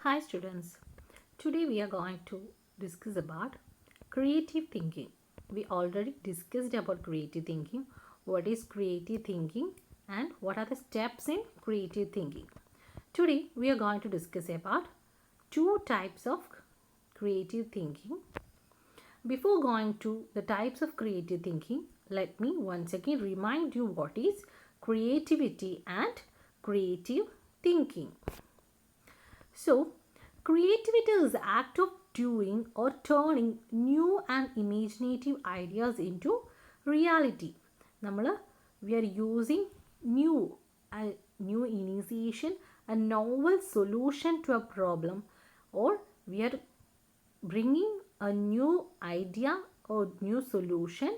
Hi students, today we are going to discuss about creative thinking. We already discussed about creative thinking, what is creative thinking and what are the steps in creative thinking. Today we are going to discuss about two types of creative thinking. Before going to the types of creative thinking, let me once again remind you what is creativity and creative thinking. So, creativity is the act of doing or turning new and imaginative ideas into reality. We are using new initiation, a novel solution to a problem, or we are bringing a new idea or new solution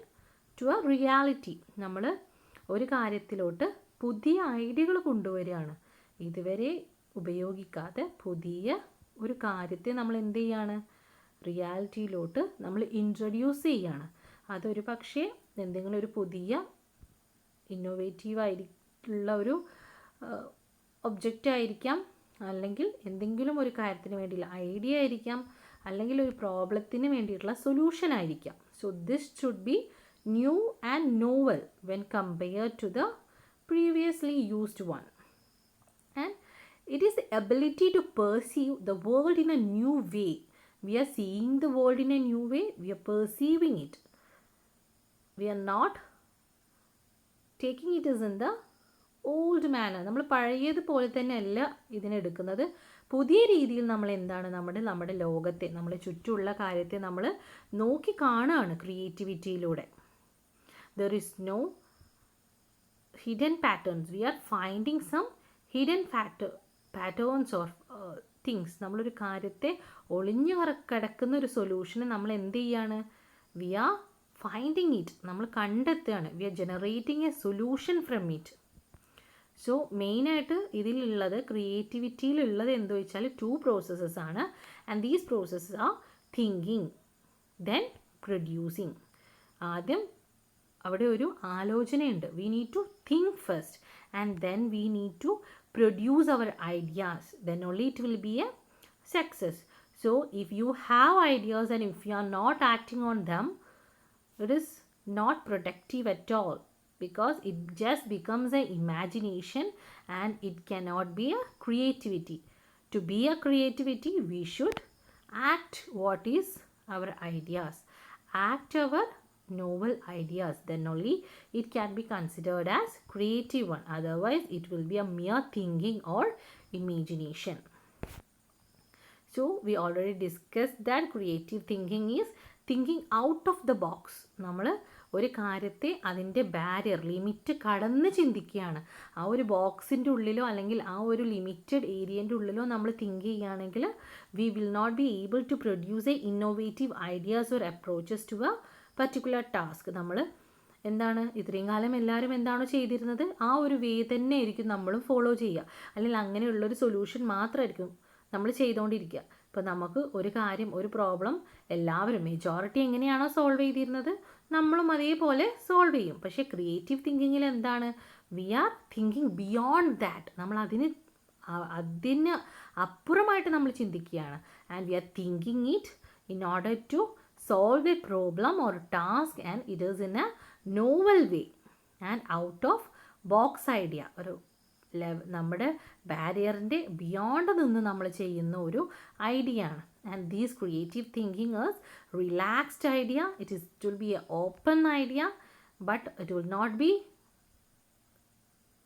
to a reality. നമ്മൾ ഒരു കാര്യത്തിലോട്ട് പുതിയ ഐഡിയകൾ കൊണ്ടുവരികയാണ്. ഇതുവരെ ഉപയോഗിക്കാതെ പുതിയ ഒരു കാര്യത്തെ നമ്മൾ എന്ത് ചെയ്യാണ്, റിയാലിറ്റിയിലോട്ട് നമ്മൾ ഇൻട്രൊഡ്യൂസ് ചെയ്യാണ്. അതൊരു പക്ഷേ എന്തെങ്കിലും ഒരു പുതിയ ഇന്നോവേറ്റീവ് ആയിട്ടുള്ള ഒരു ഒബ്ജക്റ്റ് ആയിരിക്കാം, അല്ലെങ്കിൽ എന്തെങ്കിലും ഒരു കാര്യത്തിന് വേണ്ടിയുള്ള ഐഡിയ ആയിരിക്കാം, അല്ലെങ്കിൽ ഒരു പ്രോബ്ലത്തിന് വേണ്ടിയിട്ടുള്ള സൊല്യൂഷൻ ആയിരിക്കാം. So this should be new and novel when compared to the previously used one. And it is the ability to perceive the world in a new way. We are seeing the world in a new way, we are perceiving it. We are not taking it as in the old manner. നമ്മൾ പഴയതുപോലെ തന്നെ അല്ല ഇതിനെടുക്കുന്നത്. പുതിയ രീതിയിൽ നമ്മൾ എന്താണ് നമ്മുടെ ലോകത്തെ, നമ്മുടെ ചുറ്റുമുള്ള കാര്യത്തെ നമ്മൾ നോക്കി കാണുകയാണ് ക്രിയേറ്റിവിറ്റിയിലൂടെ. There is no hidden patterns. We are finding some hidden patterns or things. നമ്മളൊരു കാര്യത്തെ ഒളിഞ്ഞു കിടക്കുന്ന ഒരു സൊല്യൂഷന് നമ്മൾ എന്ത് ചെയ്യാണ്, വി ആർ ഫൈൻഡിങ് ഇറ്റ്, നമ്മൾ കണ്ടെത്തുകയാണ്. We are generating a solution from it. So മെയിനായിട്ട് ഇതിലുള്ളത്, ക്രിയേറ്റിവിറ്റിയിലുള്ളത് എന്ത് വെച്ചാൽ 2 പ്രോസസ്സസ് ആണ്. And these processes are thinking then producing. ആദ്യം അവിടെ ഒരു ആലോചനയുണ്ട്. We need to think first and then we need to produce our ideas. Then only it will be a success. So if you have ideas and if you are not acting on them, it is not productive at all, because it just becomes an imagination and it cannot be a creativity. To be a creativity, we should act what is our ideas, act our novel ideas, then only it can be considered as creative one. Otherwise it will be a mere thinking or imagination. So we already discussed that creative thinking is thinking out of the box. നമ്മൾ ഒരു കാര്യത്തെ അതിൻ്റെ barrier, limit കടന്ന് ചിന്തിക്കുകയാണ്. ആ ഒരു ബോക്സിൻ്റെ ഉള്ളിലോ അല്ലെങ്കിൽ ആ ഒരു ലിമിറ്റഡ് ഏരിയൻ്റെ ഉള്ളിലോ നമ്മൾ തിങ്ക് ചെയ്യുകയാണെങ്കിൽ we will not be able to produce a innovative ideas or approaches to a particular task. നമ്മൾ എന്താണ് ഇത്രയും കാലം എല്ലാവരും എന്താണോ ചെയ്തിരുന്നത് ആ ഒരു വേ തന്നെ ആയിരിക്കും നമ്മളും ഫോളോ ചെയ്യുക, അല്ലെങ്കിൽ അങ്ങനെയുള്ളൊരു സൊല്യൂഷൻ മാത്രമായിരിക്കും നമ്മൾ ചെയ്തുകൊണ്ടിരിക്കുക. ഇപ്പോൾ നമുക്ക് ഒരു കാര്യം, ഒരു പ്രോബ്ലം എല്ലാവരും മെജോറിറ്റി എങ്ങനെയാണോ സോൾവ് ചെയ്തിരുന്നത് നമ്മളും അതേപോലെ സോൾവ് ചെയ്യും. പക്ഷേ ക്രിയേറ്റീവ് തിങ്കിങ്ങിൽ എന്താണ്, we are thinking beyond that. നമ്മൾ അതിന് അപ്പുറമായിട്ട് നമ്മൾ ചിന്തിക്കുകയാണ്. And we are thinking it in order to solve a problem or task, and it is in a novel way and out of box idea. ഒരു നമ്മുടെ ബാരിയറിൻ്റെ beyond നിന്ന് നമ്മൾ ചെയ്യുന്ന ഒരു ഐഡിയ ആണ്. And these creative thinking is relaxed idea. It will be a open idea, but it will not be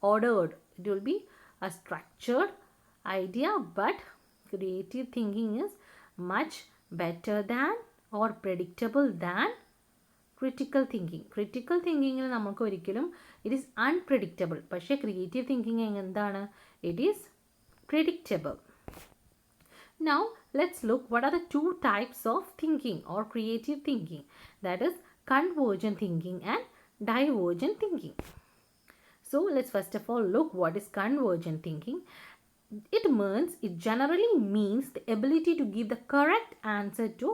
ordered. It will be a structured idea, but creative thinking is much better than or predictable than critical thinking. Critical thinking നമുക്ക് ഒരിക്കലും it is unpredictable. പക്ഷേ creative thinking എന്താണ്, it is predictable. Now let's look what are the 2 types of thinking or creative thinking. That is convergent thinking and divergent thinking. So let's first of all look what is convergent thinking. It generally means the ability to give the correct answer to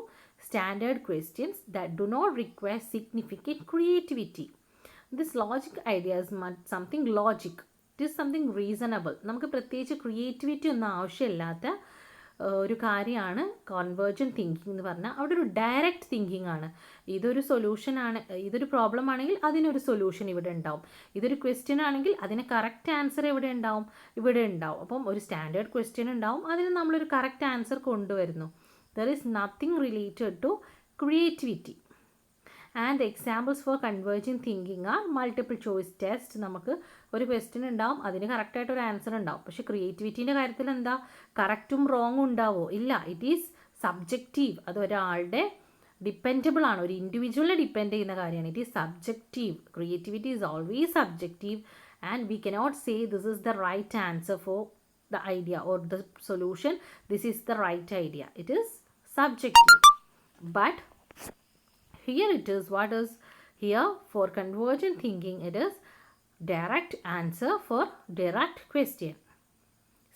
standard questions that do not require significant creativity. This logic idea is something logic. It is something reasonable. നമുക്ക് പ്രത്യേകിച്ച് creativity ഒന്നും ആവശ്യമില്ലാത്ത ഒരു കാര്യമാണ് കോൺവേർജൻറ്റ് thinking എന്ന് പറഞ്ഞാൽ. അവിടെ ഒരു ഡയറക്റ്റ് തിങ്കിങ് ആണ്. ഇതൊരു സൊല്യൂഷനാണ്, ഇതൊരു പ്രോബ്ലം ആണെങ്കിൽ അതിനൊരു സൊല്യൂഷൻ ഇവിടെ ഉണ്ടാവും. ഇതൊരു ക്വസ്റ്റ്യൻ ആണെങ്കിൽ അതിന് കറക്റ്റ് ആൻസർ എവിടെ ഉണ്ടാവും? ഇവിടെ ഉണ്ടാവും. അപ്പം ഒരു സ്റ്റാൻഡേർഡ് ക്വസ്റ്റ്യൻ ഉണ്ടാവും, അതിന് നമ്മളൊരു കറക്റ്റ് ആൻസർ കൊണ്ടുവരുന്നു. There is nothing related to creativity. And examples for converging thinking are multiple choice test. നമുക്ക് ഒരു ക്വസ്റ്റ്യൻ ഉണ്ടാവും, അതിന് കറക്റ്റായിട്ട് ഒരു ആൻസർ ഉണ്ടാവും. പക്ഷേ ക്രിയേറ്റിവിറ്റീൻ്റെ കാര്യത്തിൽ എന്താ, കറക്റ്റും റോങ്ങും ഉണ്ടാവോ? ഇല്ല. It is subjective. അത് ഒരാളുടെ ഡിപ്പെൻഡബിൾ ആണ്, ഒരു ഇൻഡിവിജ്വലിനെ ഡിപ്പെൻഡ് ചെയ്യുന്ന കാര്യമാണ്. It is subjective. Creativity is always subjective and we cannot say this is the right answer for the idea or the solution, this is the right idea. It is subjective. But here it is, what is here for convergent thinking? It is direct answer for direct question.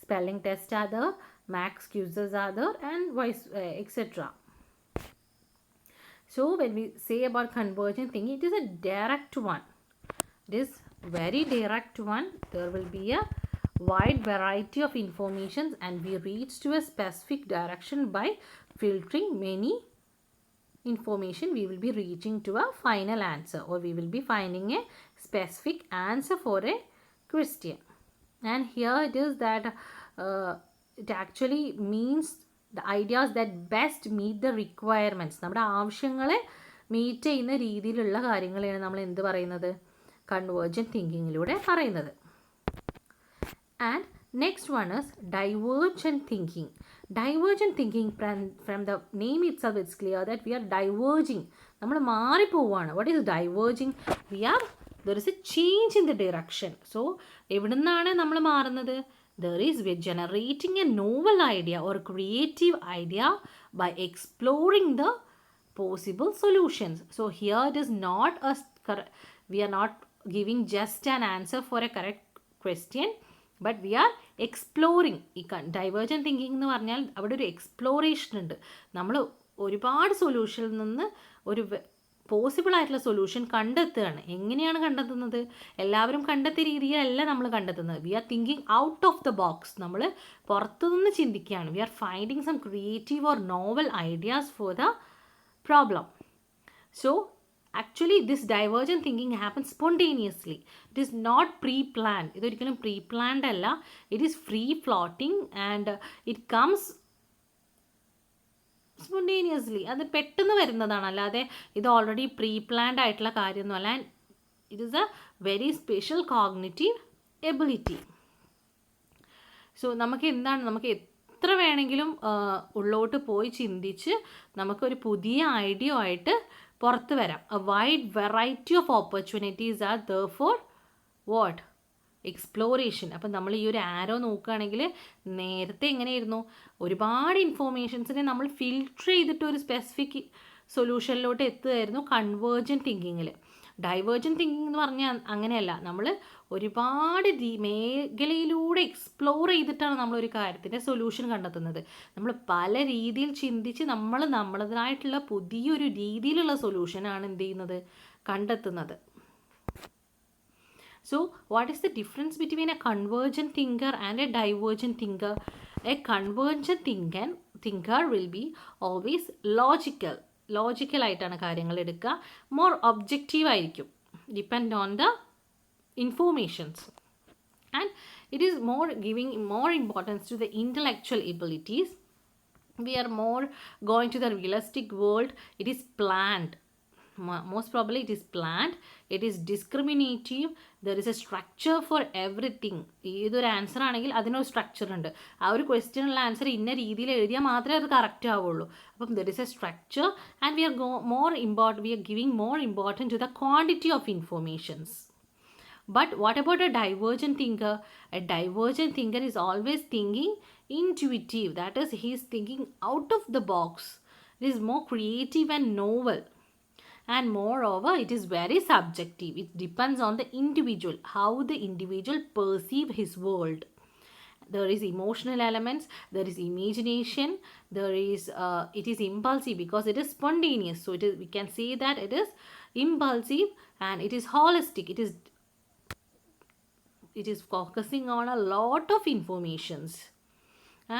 Spelling test are there, max quizzes are there, and vice etc. So when we say about convergent thinking, it is a direct one. It is very direct one. There will be a wide variety of information and we reach to a specific direction by filtering many information. We will be reaching to a final answer, or we will be finding a specific answer for a question. And here it is that it actually means the ideas that best meet the requirements. നമ്മുടെ ആവശ്യങ്ങളെ meet ചെയ്യുന്ന രീതിയിലുള്ള കാര്യങ്ങളെയാണ് നമ്മൾ എന്ത് പറയുന്നത്, convergent തിങ്കിങ്ങിലൂടെ പറയുന്നത്. And next one is divergent thinking. Divergent thinking, from the name itself it's clear that we are diverging. നമ്മൾ മാറിപ്പോവാണ്. What is diverging? There is a change in the direction. So എവിടെ നിന്നാണ് നമ്മൾ മാറുന്നത്? we are generating a novel idea or creative idea by exploring the possible solutions. So here it is not we are not giving just an answer for a correct question, but we are exploring. ഈ divergent thinking എന്ന് പറഞ്ഞാൽ അവിടെ ഒരു exploration ഉണ്ട്. നമ്മൾ ഒരുപാട് സൊല്യൂഷനിൽ നിന്ന് ഒരു പോസിബിൾ ആയിട്ടുള്ള സൊല്യൂഷൻ കണ്ടെത്തുകയാണ്. എങ്ങനെയാണ് കണ്ടെത്തുന്നത്? എല്ലാവരും കണ്ടെത്തിയ രീതിയിലല്ല നമ്മൾ കണ്ടെത്തുന്നത്. We are thinking out of the box. നമ്മൾ പുറത്തുനിന്ന് ചിന്തിക്കുകയാണ്. We are finding some creative or novel ideas for the problem. So actually this divergent thinking happens spontaneously. It is not pre-planned. ഇതൊരിക്കലും pre-planned അല്ല. It is free floating and it comes spontaneously. അത് പെട്ടെന്ന് വരുന്നതാണ്, അല്ലാതെ ഇത് already pre-planned ആയിട്ടുള്ള കാര്യമൊന്നുമല്ല. And it is A very special cognitive ability. So നമുക്ക് എന്താണ്, നമുക്ക് എത്ര വേണമെങ്കിലും ഉള്ളോട്ട് പോയി ചിന്തിച്ച് നമുക്കൊരു പുതിയ ഐഡിയ ആയിട്ട് പുറത്ത് വരാം. A wide variety of opportunities R therefore what, exploration. അപ്പം നമ്മൾ ഈ ഒരു ആരോ നോക്കുകയാണെങ്കിൽ നേരത്തെ എങ്ങനെയായിരുന്നു, ഒരുപാട് ഇൻഫോർമേഷൻസിനെ നമ്മൾ ഫിൽട്ടർ ചെയ്തിട്ട് ഒരു സ്പെസിഫിക് സൊല്യൂഷനിലോട്ട് എത്തുകയായിരുന്നു കൺവേർജൻറ്റ് തിങ്കിങ്ങിൽ. ഡൈവേർജൻറ്റ് തിങ്കിങ് എന്ന് പറഞ്ഞാൽ അങ്ങനെയല്ല. നമ്മൾ ഒരുപാട് മേഖലയിലൂടെ എക്സ്പ്ലോർ ചെയ്തിട്ടാണ് നമ്മളൊരു കാര്യത്തിൻ്റെ സൊല്യൂഷൻ കണ്ടെത്തുന്നത്. നമ്മൾ പല രീതിയിൽ ചിന്തിച്ച് നമ്മളതായിട്ടുള്ള പുതിയൊരു രീതിയിലുള്ള സൊല്യൂഷനാണ് എന്ത് ചെയ്യുന്നത്, കണ്ടെത്തുന്നത്. So what is the difference between a convergent thinker and a divergent thinker? A convergent thinker will be always logical ആയിട്ടാണ് കാര്യങ്ങൾ എടുക്കുക. മോർ ഒബ്ജക്റ്റീവ് ആയിരിക്കും, depend on the informations, and it is more giving more importance to the intellectual abilities. We are more going to the realistic world. It is planned. Most probably it is planned. It is discriminative. There is a structure for everything. ഏതൊരു answer ആണെങ്കിൽ അതിനൊരു structure ഉണ്ട്. ആ ഒരു ക്വസ്റ്റ്യനുള്ള answer ഇന്ന രീതിയിൽ എഴുതിയാൽ മാത്രമേ അത് കറക്റ്റ് ആവുള്ളൂ. അപ്പം there is A structure and we are giving more importance to the quantity of informations. But what about a divergent thinker? A divergent thinker is always thinking intuitive. That is, he is thinking out of the box. It is more creative and novel. And moreover, it is very subjective. It depends on the individual, how the individual perceive his world. There is emotional elements, there is imagination, there is it is impulsive because it is spontaneous. So we can say that it is impulsive and it is holistic. It is focusing on a lot of informations.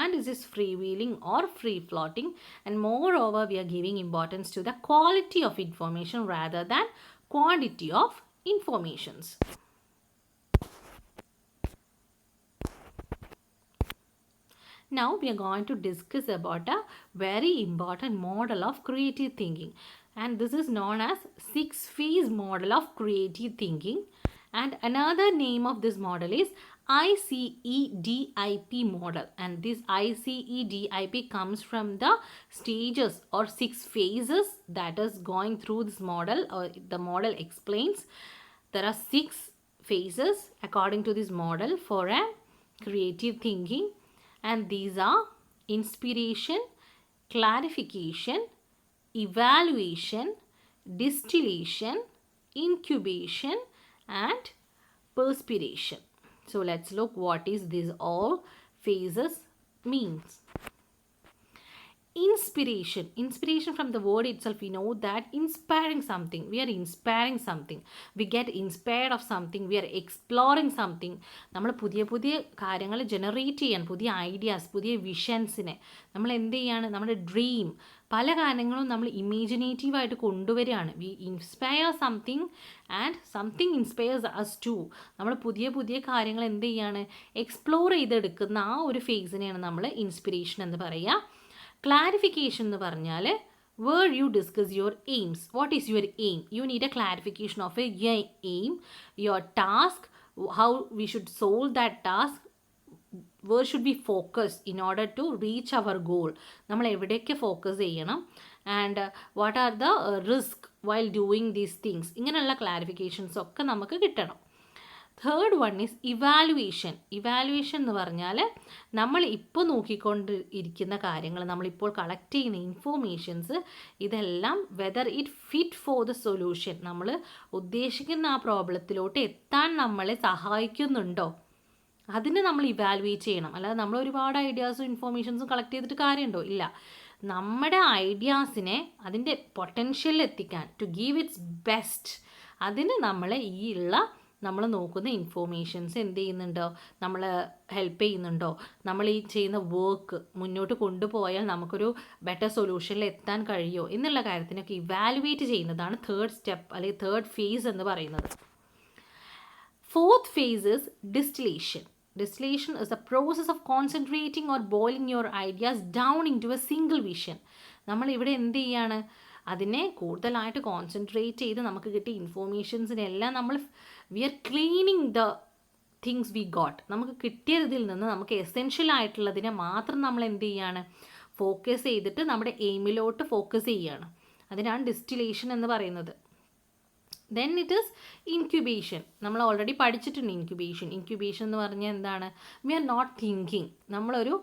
and is this freewheeling or free floating, and moreover we are giving importance to the quality of information rather than quantity of informations. Now we are going to discuss about a very important model of creative thinking, and this is known as 6-phase model of creative thinking, and another name of this model is ICEDIP model, and this ICEDIP comes from the stages or 6 phases that is going through this model, or the model explains there are 6 phases according to this model for a creative thinking, and these are inspiration, clarification, evaluation, distillation, incubation, and perspiration. So let's look what is these all phases means. Inspiration from the word itself, we know that inspiring something, we are inspiring something, we get inspired of something, we are exploring something. നമ്മൾ പുതിയ കാര്യങ്ങൾ generate ചെയ്യാൻ, പുതിയ ideas, പുതിയ വിഷൻസിനെ നമ്മൾ എന്ത് ചെയ്യാണ്, നമ്മുടെ ഡ്രീം പല കാര്യങ്ങളും നമ്മൾ ഇമേജിനേറ്റീവായിട്ട് കൊണ്ടുവരികയാണ്. We inspire something and something inspires us to. നമ്മൾ പുതിയ കാര്യങ്ങൾ എന്ത് ചെയ്യാണ്, എക്സ്പ്ലോർ ചെയ്തെടുക്കുന്ന ആ ഒരു ഫേസിനെയാണ് നമ്മൾ ഇൻസ്പിറേഷൻ എന്ന് പറയുക. Clarification എന്ന് പറഞ്ഞാൽ where you discuss your aims. What is your aim? You need a clarification of your aim, your task, how we should solve that task, where should we focus in order to reach our goal. നമ്മൾ എവിടേക്ക് focus ചെയ്യണം, and what are the risk while doing these things. ഇങ്ങനെയുള്ള clarifications ഒക്കെ നമുക്ക് കിട്ടണം. Third one is evaluation. Evaluation എന്ന് പറഞ്ഞാൽ നമ്മൾ ഇപ്പോൾ നോക്കിക്കൊണ്ട് ഇരിക്കുന്ന കാര്യങ്ങൾ, നമ്മളിപ്പോൾ കളക്ട് ചെയ്യുന്ന ഇൻഫോർമേഷൻസ്, ഇതെല്ലാം whether it fit for the solution, നമ്മൾ ഉദ്ദേശിക്കുന്ന ആ പ്രോബ്ലത്തിലോട്ട് എത്താൻ നമ്മളെ സഹായിക്കുന്നുണ്ടോ, അതിന് നമ്മൾ ഇവാലുവേറ്റ് ചെയ്യണം. അല്ലാതെ നമ്മൾ ഒരുപാട് ഐഡിയാസും ഇൻഫോർമേഷൻസും കളക്ട് ചെയ്തിട്ട് കാര്യമുണ്ടോ? ഇല്ല. നമ്മുടെ ഐഡിയാസിനെ അതിൻ്റെ പൊട്ടൻഷ്യലിൽ എത്തിക്കാൻ, ടു ഗീവ് ഇറ്റ്സ് ബെസ്റ്റ്, അതിന് നമ്മൾ ഈ ഉള്ള നമ്മൾ നോക്കുന്ന ഇൻഫോർമേഷൻസ് എന്ത് ചെയ്യുന്നുണ്ടോ, നമ്മൾ ഹെൽപ്പ് ചെയ്യുന്നുണ്ടോ, നമ്മൾ ഈ ചെയ്യുന്ന വർക്ക് മുന്നോട്ട് കൊണ്ടുപോയാൽ നമുക്കൊരു ബെറ്റർ സൊല്യൂഷനിൽ എത്താൻ കഴിയുമോ എന്നുള്ള കാര്യത്തിനൊക്കെ ഇവാലുവേറ്റ് ചെയ്യുന്നതാണ് തേർഡ് സ്റ്റെപ്പ് അല്ലെങ്കിൽ തേർഡ് ഫേസ് എന്ന് പറയുന്നത്. Fourth phase is distillation. Distillation is the process of concentrating or boiling your ideas down into a single vision. നമ്മൾ ഇവിടെ എന്ത് ചെയ്യാണ്, അതിനെ കൂടുതലായിട്ട് കോൺസെൻട്രേറ്റ് ചെയ്ത് നമുക്ക് കിട്ടിയ ഇൻഫോർമേഷൻസിനെല്ലാം നമ്മൾ we are cleaning the things we got. നമുക്ക് കിട്ടിയതിൽ നിന്ന് നമുക്ക് എസെൻഷ്യൽ ആയിട്ടുള്ളതിനെ മാത്രം നമ്മൾ എന്ത് ചെയ്യാണ്, ഫോക്കസ് ചെയ്തിട്ട് നമ്മുടെ എയിമിലോട്ട് ഫോക്കസ് ചെയ്യുകയാണ്. അതിനാണ് ഡിസ്റ്റിലേഷൻ എന്ന് പറയുന്നത്. Then it is incubation. നമ്മൾ ഓൾറെഡി പഠിച്ചിട്ടുണ്ട് ഇൻക്യുബേഷൻ എന്ന് പറഞ്ഞാൽ എന്താണ്, വി ആർ നോട്ട് തിങ്കിങ്. നമ്മളൊരു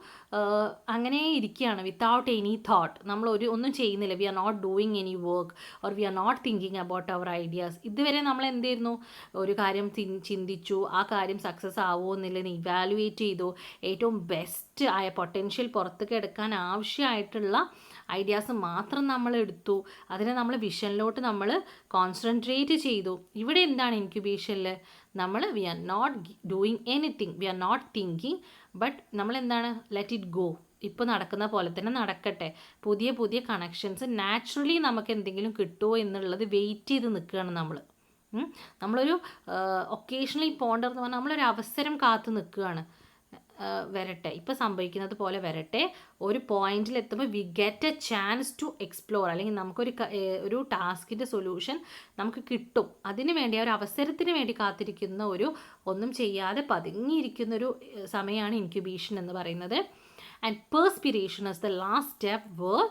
അങ്ങനെ ഇരിക്കുകയാണ് വിത്തൗട്ട് എനി തോട്ട്, നമ്മൾ ഒന്നും ചെയ്യുന്നില്ല. We are not doing any work or we are not thinking about our ideas. ഇതുവരെ നമ്മൾ എന്ത് ചെയ്യുന്നു, ഒരു കാര്യം ചിന്തിച്ചു, ആ കാര്യം സക്സസ് ആവുമോ എന്നുള്ളതിന് ഇവാലുവേറ്റ് ചെയ്തു, ഏറ്റവും ബെസ്റ്റ് ആയ പൊട്ടൻഷ്യൽ പുറത്തേക്ക് എടുക്കാൻ ആവശ്യമായിട്ടുള്ള ഐഡിയാസ് മാത്രം നമ്മൾ എടുത്തു, അതിനെ നമ്മൾ വിഷനിലോട്ട് നമ്മൾ കോൺസെൻട്രേറ്റ് ചെയ്തു. ഇവിടെ എന്താണ് ഇൻക്യുബേഷനിൽ, നമ്മൾ we are not doing anything, we are not thinking, but നമ്മളെന്താണ്, ലെറ്റ് ഇറ്റ് ഗോ, ഇപ്പോൾ നടക്കുന്ന പോലെ തന്നെ നടക്കട്ടെ. പുതിയ കണക്ഷൻസ് നാച്ചുറലി നമുക്ക് എന്തെങ്കിലും കിട്ടുമോ എന്നുള്ളത് വെയിറ്റ് ചെയ്ത് നിൽക്കുകയാണ് നമ്മളൊരു ഒക്കേഷണലി പോകേണ്ടതെന്ന് പറഞ്ഞാൽ നമ്മളൊരു അവസരം കാത്തു നിൽക്കുകയാണ്. വരട്ടെ, ഇപ്പോൾ സംഭവിക്കുന്നത് പോലെ വരട്ടെ, ഒരു പോയിന്റിലെത്തുമ്പോൾ we get a chance to explore, അല്ലെങ്കിൽ നമുക്കൊരു ടാസ്കിൻ്റെ സൊല്യൂഷൻ നമുക്ക് കിട്ടും. അതിന് വേണ്ടി ആ ഒരു അവസരത്തിന് വേണ്ടി കാത്തിരിക്കുന്ന ഒന്നും ചെയ്യാതെ പതുങ്ങിയിരിക്കുന്നൊരു സമയമാണ് ഇൻക്യുബേഷൻ എന്ന് പറയുന്നത്. And perspiration is the last step where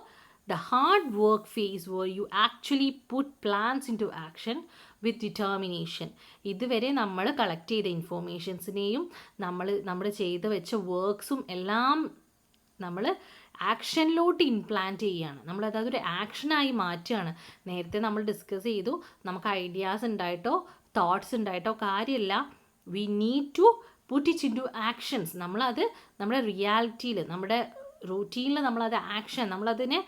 the hard work phase where you actually put plans into action with determination. ഇതുവരെ നമ്മൾ കളക്ട് ചെയ്ത ഇൻഫോർമേഷൻസിനെയും നമ്മൾ ചെയ്ത് വെച്ച വർക്ക്സും എല്ലാം നമ്മൾ ആക്ഷനിലോട്ട് ഇംപ്ലാന്റ് ചെയ്യുകയാണ്. അതൊരു ആക്ഷനായി മാറ്റുകയാണ്. നേരത്തെ നമ്മൾ ഡിസ്കസ് ചെയ്തു, നമുക്ക് ഐഡിയാസ് ഉണ്ടായിട്ടോ തോട്ട്സ് ഉണ്ടായിട്ടോ കാര്യമില്ല, we need to put it into actions. നമ്മളത് നമ്മുടെ റിയാലിറ്റിയിൽ, നമ്മുടെ റൂട്ടീനിൽ നമ്മളത് ആക്ഷൻ, നമ്മളതിനെ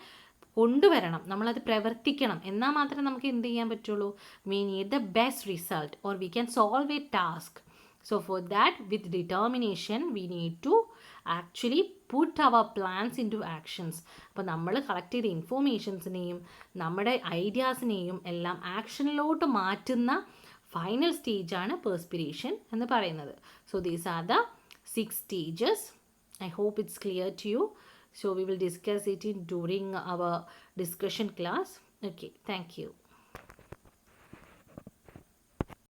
കൊണ്ടുവരണം, നമ്മളത് പ്രവർത്തിക്കണം. എന്നാൽ മാത്രമേ നമുക്ക് എന്ത് ചെയ്യാൻ പറ്റുള്ളൂ, we need the best result or we can solve a task. So for that with determination we need to actually put our plans into actions. അപ്പോൾ നമ്മൾ കളക്ട് ചെയ്ത ഇൻഫോർമേഷൻസിനെയും നമ്മുടെ ഐഡിയാസിനെയും എല്ലാം ആക്ഷനിലോട്ട് മാറ്റുന്ന ഫൈനൽ സ്റ്റേജാണ് പെർസ്പിരേഷൻ എന്ന് പറയുന്നത്. So these are the 6 stages. I hope it's clear to you. So we will discuss it during our discussion class. Okay, thank you.